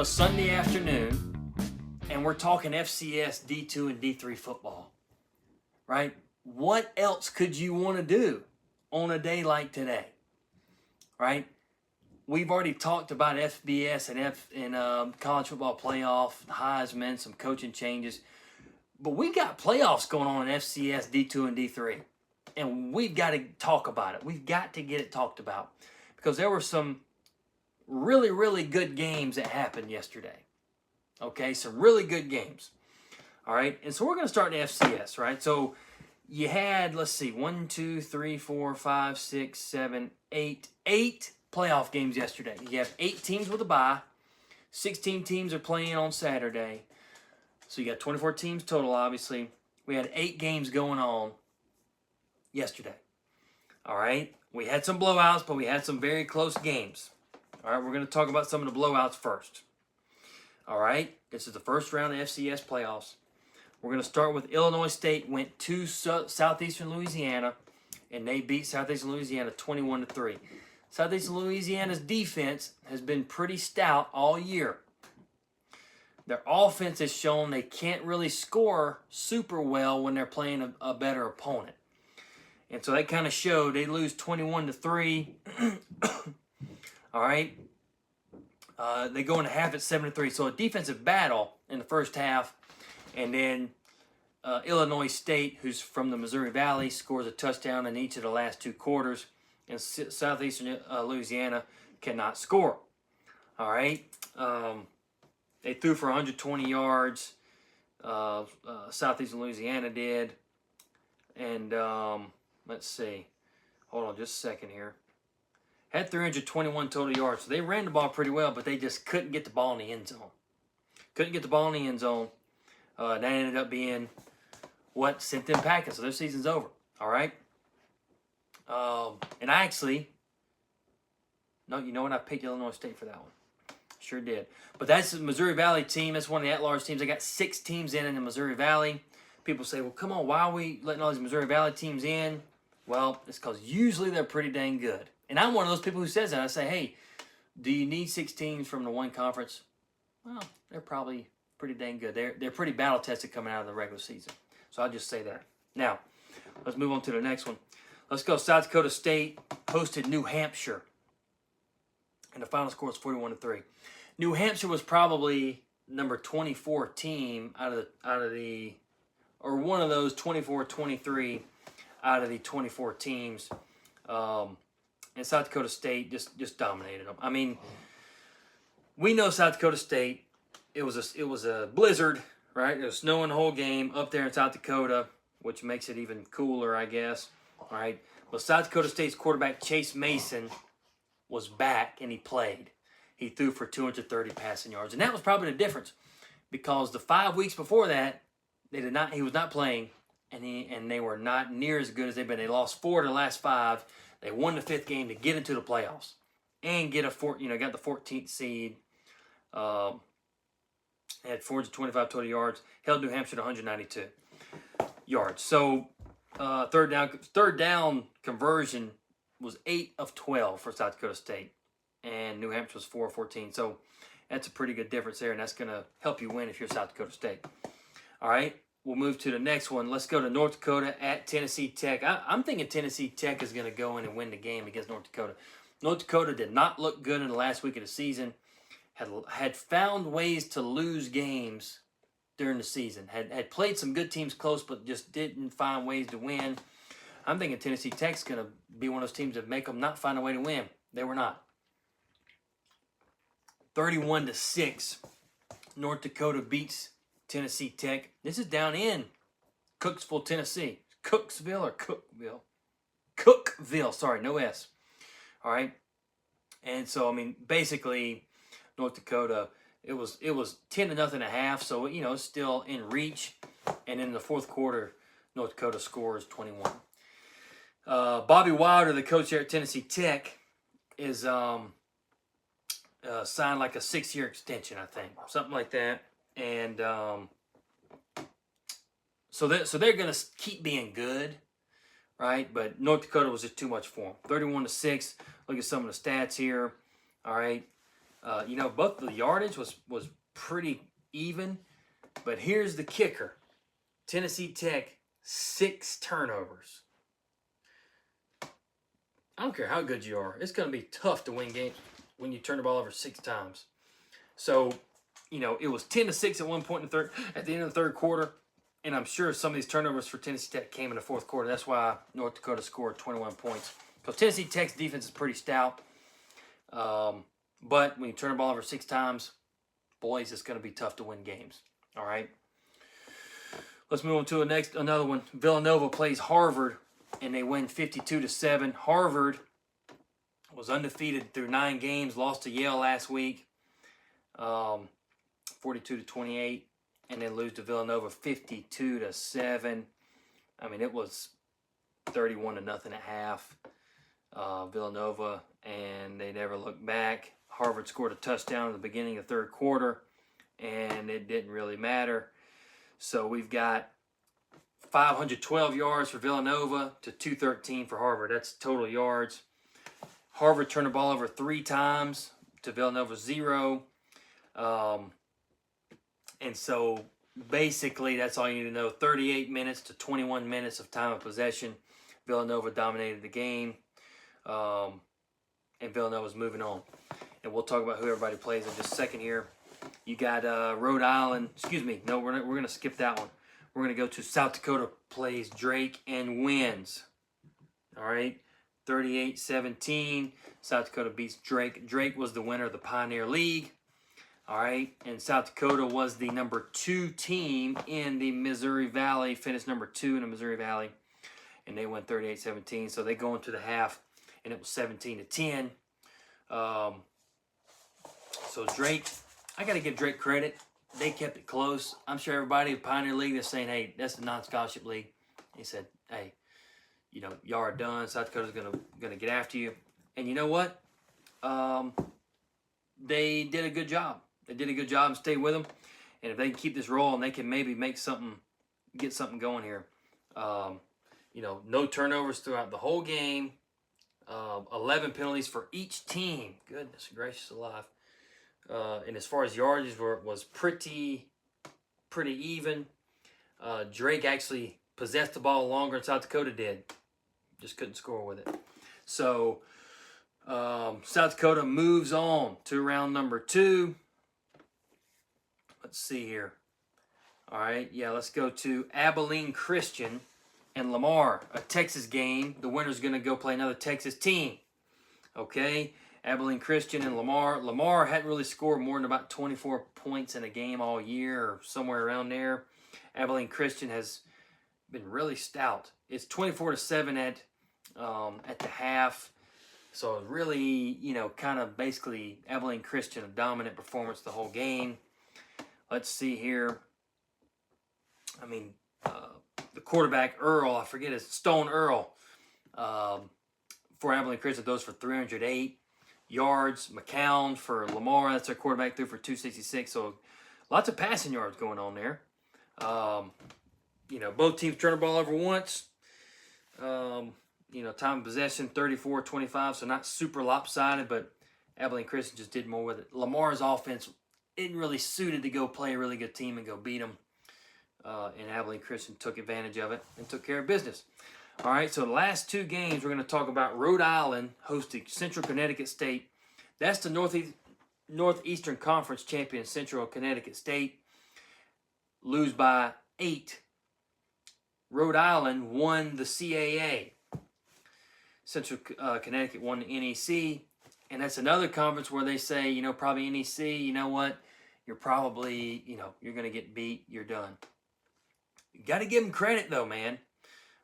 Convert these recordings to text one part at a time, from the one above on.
a Sunday afternoon and we're talking FCS D2 and D3 football, right? What else could you want to do on a day like today, right? We've already talked about FBS and college football playoff, Heisman, some coaching changes. But we got playoffs going on in FCS, D2, and D3. And we've got to talk about it. We've got to get it talked about. Because there were some really, really good games that happened yesterday. Okay, some really good games. All right, and so we're going to start in FCS, right? So you had, let's see, 1, 2, 3, 4, 5, 6, 7, 8 playoff games yesterday. You have 8 teams with a bye. 16 teams are playing on Saturday. So you got 24 teams total, obviously. We had 8 games going on yesterday. All right, we had some blowouts, but we had some very close games. All right, we're going to talk about some of the blowouts first. All right, this is the first round of FCS playoffs. We're going to start with Illinois State went to Southeastern Louisiana, and they beat Southeastern Louisiana 21-3. Southeastern Louisiana's defense has been pretty stout all year. Their offense has shown they can't really score super well when they're playing a better opponent. And so that kind of showed. They lose 21-3. All right. They go into half at 7-3. So a defensive battle in the first half. And then Illinois State, who's from the Missouri Valley, scores a touchdown in each of the last 2 quarters. And Southeastern Louisiana cannot score. All right. They threw for 120 yards. Southeastern Louisiana did. And let's see. Hold on just a second here. Had 321 total yards. So they ran the ball pretty well, but they just couldn't get the ball in the end zone. Couldn't get the ball in the end zone. That ended up being what sent them packing. So their season's over. All right. And I actually, no, you know what? I picked Illinois State for that one. Sure did. But that's the Missouri Valley team. That's one of the at-large teams. They got 6 teams in the Missouri Valley. People say, well, come on, why are we letting all these Missouri Valley teams in? Well, it's because usually they're pretty dang good. And I'm one of those people who says that. I say, hey, do you need 6 teams from the one conference? Well, they're probably pretty dang good. They're pretty battle-tested coming out of the regular season. So I'll just say that. Now, let's move on to the next one. Let's go. South Dakota State hosted New Hampshire. And the final score was 41-3. New Hampshire was probably number 24 team out of the or one of those 24-23 out of the 24 teams. And South Dakota State just dominated them. I mean, we know South Dakota State. It was a blizzard, right? It was snowing the whole game up there in South Dakota, which makes it even cooler, I guess. All right. Well, South Dakota State's quarterback Chase Mason was back and he played. He threw for 230 passing yards, and that was probably the difference, because the 5 weeks before that, he was not playing, and they were not near as good as they've been. They lost 4 of the last 5. They won the 5th game to get into the playoffs and get got the 14th seed. Had 425 total yards, held New Hampshire to 192 yards. So third down conversion was 8 of 12 for South Dakota State, and New Hampshire was 4 of 14. So that's a pretty good difference there, and that's going to help you win if you're South Dakota State. All right, we'll move to the next one. Let's go to North Dakota at Tennessee Tech. I'm thinking Tennessee Tech is going to go in and win the game against North Dakota. North Dakota did not look good in the last week of the season. Had found ways to lose games during the season. Had played some good teams close, but just didn't find ways to win. I'm thinking Tennessee Tech's going to be one of those teams that make them not find a way to win. They were not. 31-6. North Dakota beats Tennessee Tech. This is down in Cooksville, Tennessee. Cooksville or Cookville? Cookville, sorry, no S. All right. And so, I mean, basically, North Dakota, it was 10-0 at half, so, it's still in reach. And in the fourth quarter, North Dakota scores 21. Bobby Wilder, the coach here at Tennessee Tech, is signed like a 6-year extension, I think, something like that. And so they're going to keep being good, right? But North Dakota was just too much for them. 31-6. Look at some of the stats here. All right. Both the yardage was pretty even, but here's the kicker: Tennessee Tech 6 turnovers. I don't care how good you are; it's going to be tough to win games when you turn the ball over 6 times. So, it was 10-6 at one point at the end of the third quarter, and I'm sure some of these turnovers for Tennessee Tech came in the fourth quarter. That's why North Dakota scored 21 points. Because Tennessee Tech's defense is pretty stout. But when you turn the ball over 6 times, boys, it's going to be tough to win games. All right. Let's move on to another one. Villanova plays Harvard, and they win 52-7. Harvard was undefeated through 9 games, lost to Yale last week, 42-28, and then lose to Villanova 52-7. I mean, it was 31-0 at half. Villanova, and they never looked back. Harvard scored a touchdown at the beginning of the third quarter, and it didn't really matter. So we've got 512 yards for Villanova to 213 for Harvard. That's total yards. Harvard turned the ball over 3 times to Villanova 0. And so basically that's all you need to know. 38 minutes to 21 minutes of time of possession. Villanova dominated the game. And Villanova's moving on. And we'll talk about who everybody plays in just a second here. You got Rhode Island. Excuse me. No, we're going to skip that one. We're going to go to South Dakota plays Drake and wins. All right. 38-17. South Dakota beats Drake. Drake was the winner of the Pioneer League. All right. And South Dakota was the number 2 team in the Missouri Valley. Finished number 2 in the Missouri Valley. And they won 38-17. So they go into the half, and it was 17-10. So Drake, I got to give Drake credit. They kept it close. I'm sure everybody at Pioneer League is saying, hey, that's the non-scholarship league. He said, hey, y'all are done. South Dakota's gonna get after you. And you know what? They did a good job. They did a good job and stayed with them. And if they can keep this rolling, they can maybe get something going here. No turnovers throughout the whole game. 11 penalties for each team. Goodness gracious alive. And as far as yardage was pretty even. Drake actually possessed the ball longer than South Dakota did. Just couldn't score with it. So South Dakota moves on to round number 2. Let's see here. All right, let's go to Abilene Christian and Lamar, a Texas game. The winner's going to go play another Texas team. Okay, Abilene Christian and Lamar. Lamar hadn't really scored more than about 24 points in a game all year or somewhere around there. Abilene Christian has been really stout. It's 24-7 at the half. So it really, kind of basically Abilene Christian, a dominant performance the whole game. Let's see here. I mean, the quarterback, Earl, I forget his, Stone Earl, for Abilene Christian goes for 308 yards. McCown for Lamar, that's their quarterback, threw for 266. So lots of passing yards going on there. Both teams turned the ball over once. Time of possession, 34-25, so not super lopsided, but Abilene Christian just did more with it. Lamar's offense isn't really suited to go play a really good team and go beat them. And Abilene Christian took advantage of it and took care of business. All right, so the last 2 games, we're going to talk about Rhode Island hosting Central Connecticut State. That's the Northeastern Conference champion, Central Connecticut State. Lose by 8. Rhode Island won the CAA. Central Connecticut won the NEC. And that's another conference where they say, probably NEC, you know what? You're probably, you're going to get beat. You're done. You got to give them credit, though, man.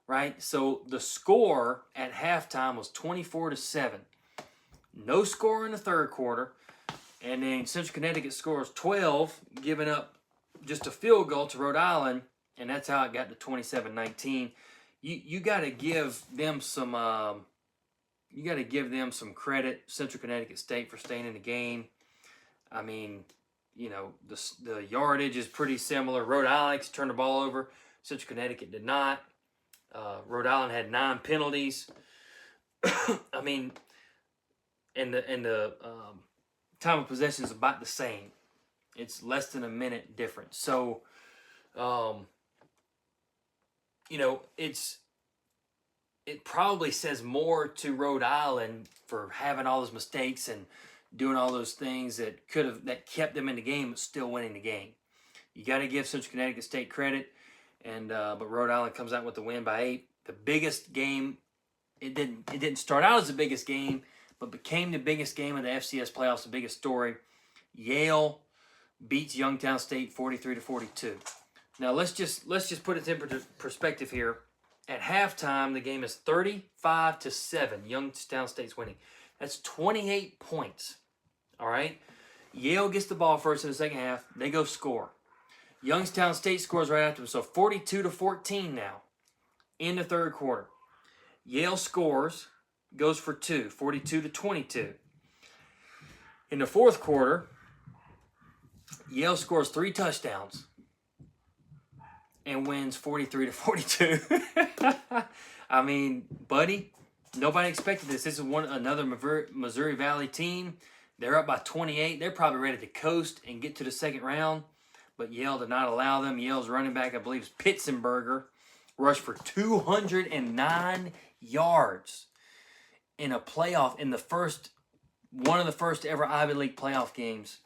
Right? So the score at halftime was 24-7. No score in the third quarter. And then Central Connecticut scores 12, giving up just a field goal to Rhode Island. And that's how it got to 27-19. You got to give them some credit, Central Connecticut State, for staying in the game. I mean, the yardage is pretty similar. Rhode Island turned the ball over. Central Connecticut did not. Rhode Island had 9 penalties. I mean, and the time of possession is about the same. It's less than a minute difference. So, it probably says more to Rhode Island for having all those mistakes and doing all those things that kept them in the game, but still winning the game. You got to give Central Connecticut State credit, and but Rhode Island comes out with the win by 8. The biggest game. It didn't start out as the biggest game, but became the biggest game of the FCS playoffs. The biggest story. Yale beats Youngstown State 43-42. Now let's just put it in perspective here. At halftime, the game is 35-7. Youngstown State's winning. That's 28 points. All right. Yale gets the ball first in the second half. They go score. Youngstown State scores right after them. So 42-14 now in the third quarter. Yale scores, goes for 2, 42-22. In the fourth quarter, Yale scores 3 touchdowns and wins 43-42. I mean, buddy, nobody expected this. This is another Missouri Valley team. They're up by 28. They're probably ready to coast and get to the second round, but Yale did not allow them. Yale's running back, I believe, is Pitzenberger, rushed for 209 yards in a playoff, in one of the first ever Ivy League playoff games,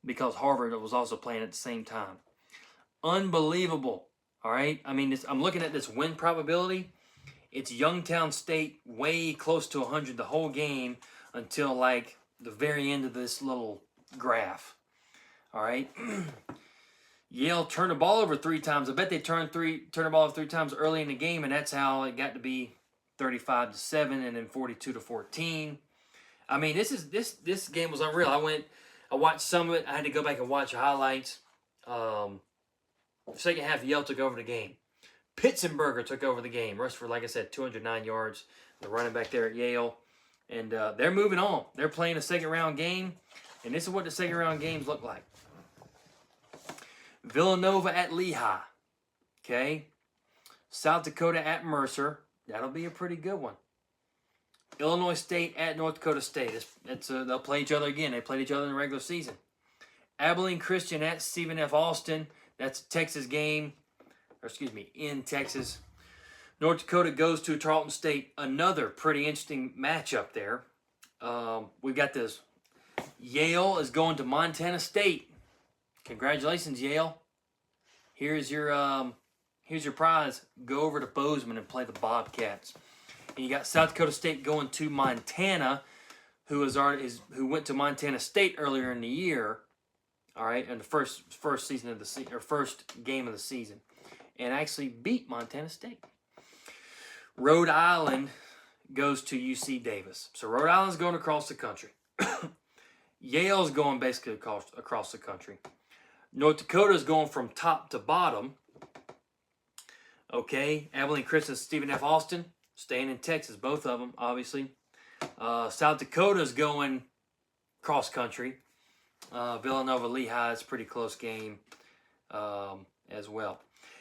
because Harvard was also playing at the same time. Unbelievable. All right. I mean, I'm looking at this win probability. It's Youngstown State way close to 100 the whole game until like the very end of this little graph. All right. Yale turned the ball over 3 times. I bet they turned the ball over 3 times early in the game, and that's how it got to be 35-7 and then 42-14. I mean, this game was unreal. I watched some of it. I had to go back and watch highlights. Second half, Yale took over the game. Pitzenberger took over the game. Rushed for, like I said, 209 yards. The running back there at Yale. And they're moving on. They're playing a second-round game, and this is what the second-round games look like. Villanova at Lehigh. Okay. South Dakota at Mercer. That'll be a pretty good one. Illinois State at North Dakota State. They'll play each other again. They played each other in the regular season. Abilene Christian at Stephen F. Austin. That's a Texas game. In Texas. North Dakota goes to Tarleton State. Another pretty interesting matchup there. We've got this. Yale is going to Montana State. Congratulations, Yale. Here's your prize. Go over to Bozeman and play the Bobcats. And you got South Dakota State going to Montana, who went to Montana State earlier in the year. All right, in the first season of the first game of the season, and actually beat Montana State. Rhode Island goes to UC Davis. So Rhode Island's going across the country. Yale's going basically across the country. North Dakota's going from top to bottom. Okay, Abilene Christian, Stephen F. Austin, staying in Texas, both of them, obviously. South Dakota's going cross country. Villanova Lehigh is a pretty close game as well.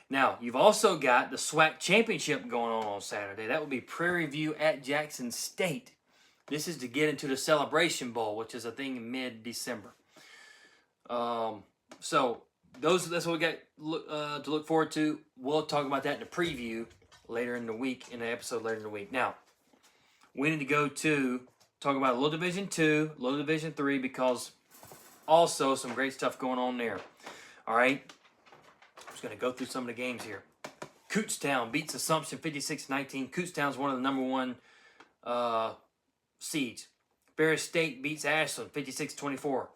Now, you've also got the SWAC championship going on Saturday. That will be Prairie View at Jackson State. This is to get into the Celebration Bowl, which is, I think, mid-December. So that's what we got to look forward to. We'll talk about that in the preview later in the week, in the episode later in the week. Now, we need to go to talk about Little Division 2, Little Division 3, because also some great stuff going on there. All right. I'm just going to go through some of the games here. Kutztown beats Assumption 56-19. Kutztown's one of the number 1 seeds. Ferris State beats Ashland 56-24.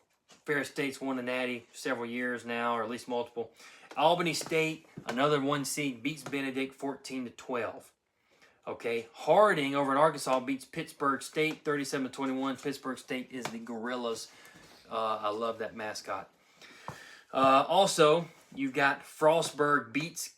Ferris State's won the Natty several years now, or at least multiple. Albany State, another 1 seed, beats Benedict 14-12. Okay, Harding over in Arkansas beats Pittsburgh State 37-21. Pittsburgh State is the Gorillas. I love that mascot. Also, you've got Frostburg beats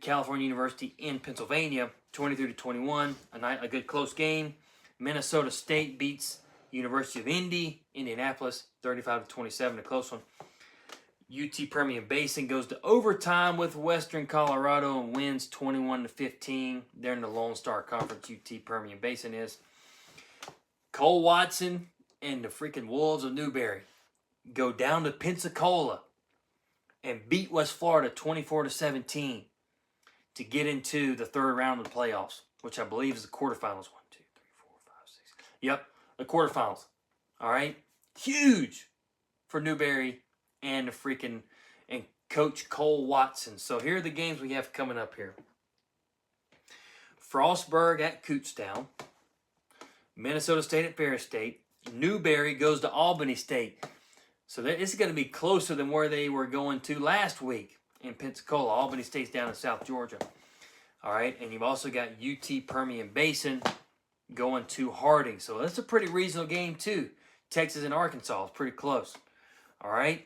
California University in Pennsylvania 23-21. A good close game. Minnesota State beats University of Indianapolis 35-27. A close one. UT Permian Basin goes to overtime with Western Colorado and wins 21-15. They're in the Lone Star Conference. UT Permian Basin is. Cole Watson and the freaking Wolves of Newberry go down to Pensacola and beat West Florida 24-17 to get into the third round of the playoffs, which I believe is the quarterfinals. 1, 2, 3, 4, 5, 6. Yep, the quarterfinals. All right, huge for Newberry and the freaking and Coach Cole Watson. So here are the games we have coming up here. Frostburg at Kutztown. Minnesota State at Ferris State. Newberry goes to Albany State. So this is going to be closer than where they were going to last week in Pensacola. Albany State's down in South Georgia. All right, and you've also got UT Permian Basin going to Harding. So that's a pretty reasonable game too. Texas and Arkansas is pretty close. All right.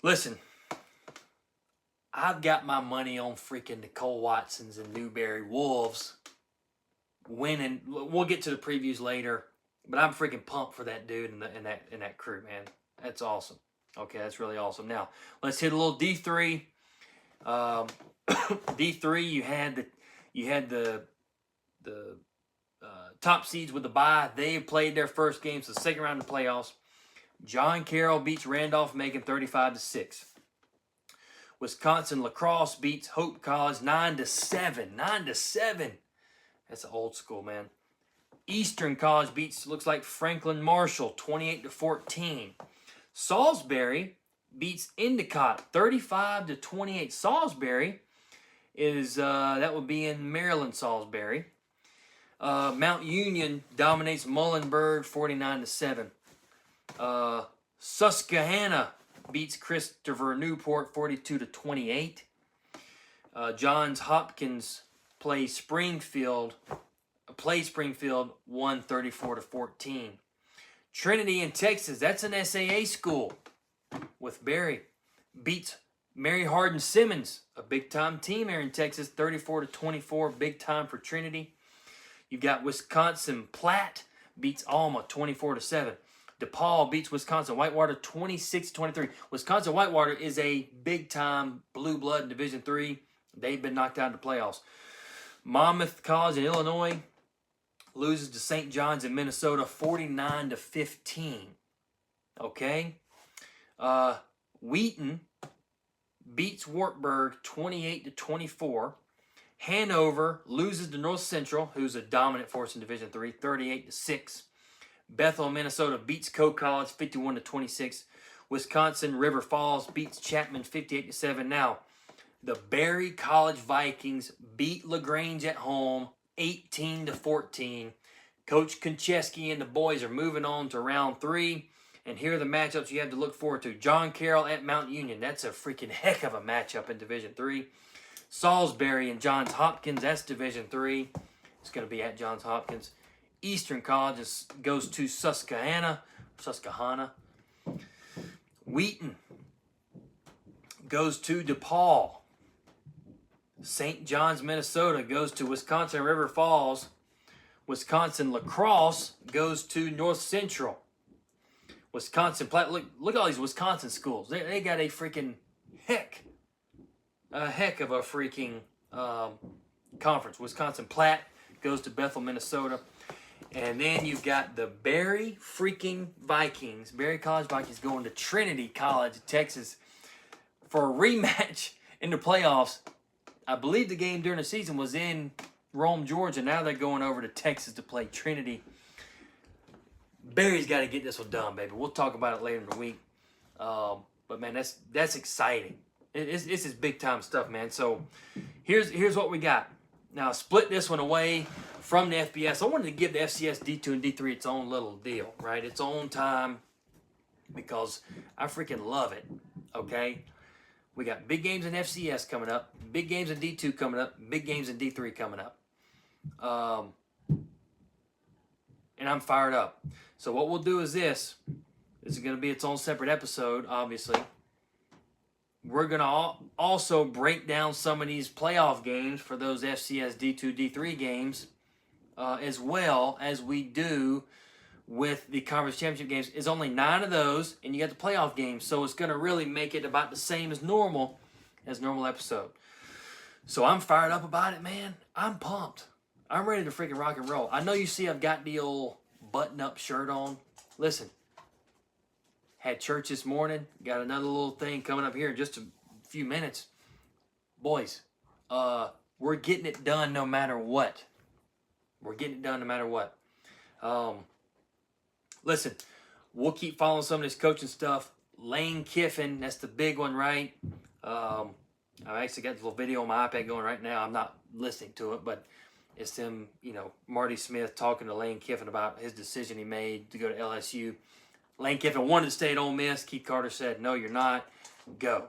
Listen, I've got my money on freaking Nicole Watsons and Newberry Wolves winning. We'll get to the previews later, but I'm freaking pumped for that dude and that crew, man. That's awesome. Okay, that's really awesome. Now let's hit a little D3. D3, you had the top seeds with the bye. They played their first game, so the second round of the playoffs. John Carroll beats Randolph-Macon 35-6. Wisconsin Lacrosse beats Hope College 9-7. 9-7. That's an old school, man. Eastern College beats, looks like, Franklin Marshall 28-14. Salisbury beats Endicott 35-28. Salisbury is that would be in Maryland. Salisbury. Mount Union dominates Muhlenberg 49-7. Susquehanna beats Christopher Newport 42-28. Johns Hopkins plays Springfield 134-14. Trinity in Texas, that's an SAA school with Barry, beats Mary Hardin Simmons, a big time team here in Texas, 34-24, big time for Trinity. You've got Wisconsin Platte beats Alma 24-7. DePaul beats Wisconsin Whitewater 26-23. Wisconsin Whitewater is a big time blue blood in Division III. They've been knocked out of the playoffs. Monmouth College in Illinois loses to St. John's in Minnesota 49-15. Okay. Wheaton beats Wartburg 28-24. Hanover loses to North Central, who's a dominant force in Division III, 38-6. Bethel, Minnesota beats Coe College 51-26. Wisconsin River Falls beats Chapman 58-7. Now, the Berry College Vikings beat LaGrange at home 18-14. Coach Konchesky and the boys are moving on to round 3. And here are the matchups you have to look forward to. John Carroll at Mount Union. That's a freaking heck of a matchup in Division III. Salisbury and Johns Hopkins. That's Division III. It's going to be at Johns Hopkins. Eastern College goes to Susquehanna. Wheaton goes to DePaul. St. John's, Minnesota goes to Wisconsin River Falls. Wisconsin Lacrosse goes to North Central. Wisconsin Platte. Look at all these Wisconsin schools. They got a freaking heck of a freaking conference. Wisconsin Platte goes to Bethel, Minnesota. And then you've got the Berry freaking Vikings. Berry College Vikings going to Trinity College, Texas for a rematch in the playoffs. I believe the game during the season was in Rome, Georgia. Now they're going over to Texas to play Trinity. Barry's got to get this one done, baby. We'll talk about it later in the week. But, man, that's exciting. This is big-time stuff, man. So here's what we got. Now, split this one away from the FBS. I wanted to give the FCS D2 and D3 its own little deal, right? Its own time because I freaking love it, okay? We got big games in FCS coming up, big games in D2 coming up, big games in D3 coming up. And I'm fired up. So what we'll do is this. This is going to be its own separate episode, obviously. We're going to also break down some of these playoff games for those FCS D2, D3 games, as well as we do with the conference championship games. It's only 9 of those, and you got the playoff games, so it's going to really make it about the same as normal episode. So I'm fired up about it, man. I'm pumped. I'm ready to freaking rock and roll. I know you see I've got the old button-up shirt on. Listen, had church this morning. Got another little thing coming up here in just a few minutes. Boys, we're getting it done no matter what. We're getting it done no matter what. Listen, we'll keep following some of this coaching stuff. Lane Kiffin, that's the big one, right? I've actually got the little video on my iPad going right now. I'm not listening to it, but it's them, Marty Smith talking to Lane Kiffin about his decision he made to go to LSU. Lane Kiffin wanted to stay at Ole Miss. Keith Carter said, no, you're not. Go.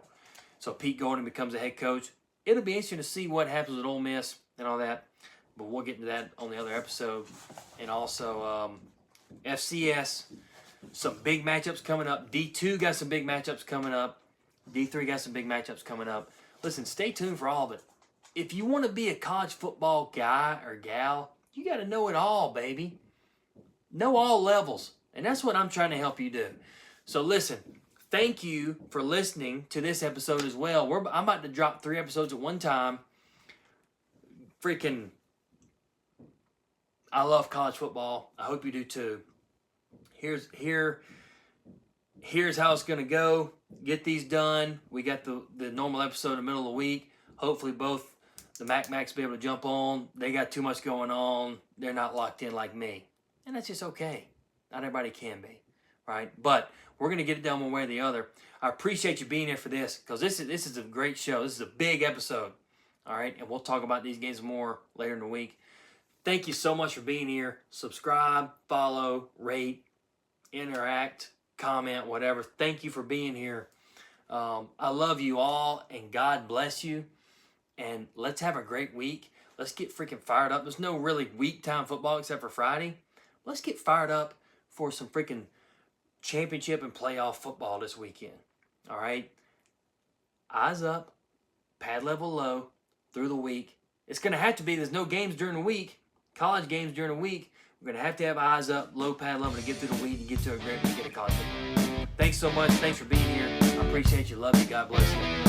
So Pete Golding becomes a head coach. It'll be interesting to see what happens with Ole Miss and all that, but we'll get into that on the other episode. And also FCS, some big matchups coming up. D2 got some big matchups coming up. D3 got some big matchups coming up. Listen, stay tuned for all of it. If you want to be a college football guy or gal, you got to know it all, baby. Know all levels. And that's what I'm trying to help you do. So listen, thank you for listening to this episode as well. I'm about to drop 3 episodes at one time. Freaking, I love college football. I hope you do too. Here's how it's going to go. Get these done. We got the normal episode in the middle of the week. Hopefully both the Macs will be able to jump on. They got too much going on. They're not locked in like me. And that's just okay. Not everybody can be, right? But we're going to get it done one way or the other. I appreciate you being here for this because this is a great show. This is a big episode, all right? And we'll talk about these games more later in the week. Thank you so much for being here. Subscribe, follow, rate, interact, comment, whatever. Thank you for being here. I love you all, and God bless you. And let's have a great week. Let's get freaking fired up. There's no really week time football except for Friday. Let's get fired up for some freaking championship and playoff football this weekend. All right? Eyes up, pad level low through the week. It's going to have to be. There's no games during the week, college games during the week. We're going to have eyes up, low pad level to get through the week and get to a great weekend of college football. Thanks so much. Thanks for being here. I appreciate you. Love you. God bless you.